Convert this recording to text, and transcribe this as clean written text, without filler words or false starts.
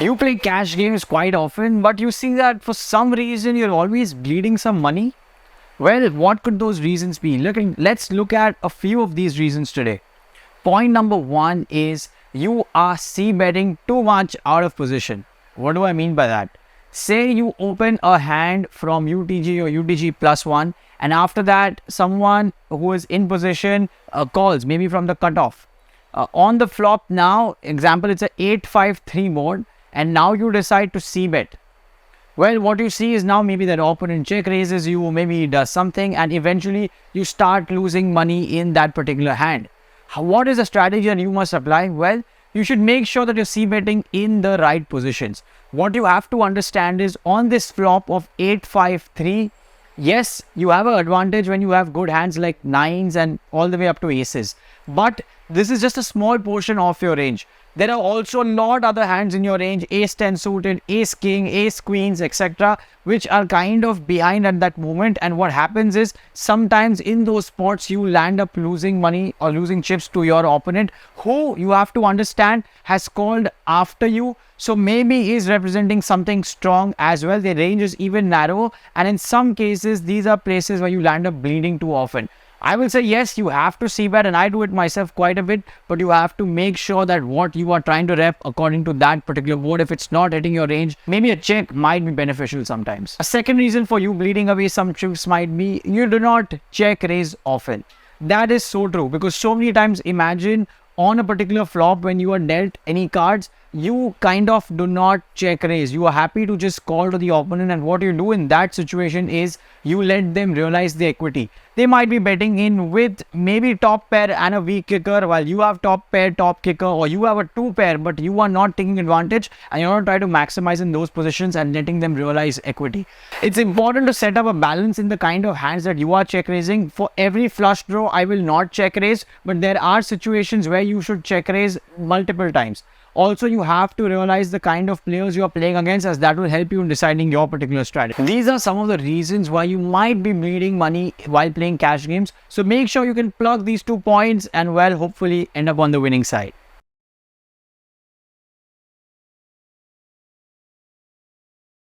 You play cash games quite often, but you see that for some reason you're always bleeding some money. Well, what could those reasons be? Let's look at a few of these reasons today. Point number one is you are c-betting too much out of position. What do I mean by that? Say you open a hand from UTG or UTG +1, and after that someone who is in position calls, maybe from the cutoff. On the flop now, example, it's a 8-5-3 mode, and now you decide to c-bet. Well, what you see is now maybe that opponent check raises you, maybe he does something, and eventually you start losing money in that particular hand. What is the strategy that you must apply? Well, you should make sure that you're c-betting in the right positions. What you have to understand is on this flop of 8-5-3, yes, you have an advantage when you have good hands like nines and all the way up to aces. But this is just a small portion of your range. There are also a lot other hands in your range, ace 10 suited, ace king, ace queens, etc., which are kind of behind at that moment. And what happens is sometimes in those spots you land up losing money or losing chips to your opponent, who you have to understand has called after you. So maybe is representing something strong as well. The range is even narrow, and in some cases these are places where you land up bleeding too often. I will say yes, you have to c-bet, and I do it myself quite a bit, but you have to make sure that what you are trying to rep according to that particular board, if it's not hitting your range, maybe a check might be beneficial sometimes. A second reason for you bleeding away some chips might be you do not check raise often. That is so true, because so many times, imagine on a particular flop when you are dealt any cards, you kind of do not check raise. You are happy to just call to the opponent, and what you do in that situation is you let them realize the equity. They might be betting in with maybe top pair and a weak kicker, while you have top pair, top kicker, or you have a two pair, but you are not taking advantage and you're not trying to maximize in those positions and letting them realize equity. It's important to set up a balance in the kind of hands that you are check raising. For every flush draw, I will not check raise, but there are situations where you should check raise multiple times. Also, you have to realize the kind of players you are playing against, as that will help you in deciding your particular strategy. These are some of the reasons why you might be bleeding money while playing cash games. So make sure you can plug these 2 points and, well, hopefully end up on the winning side.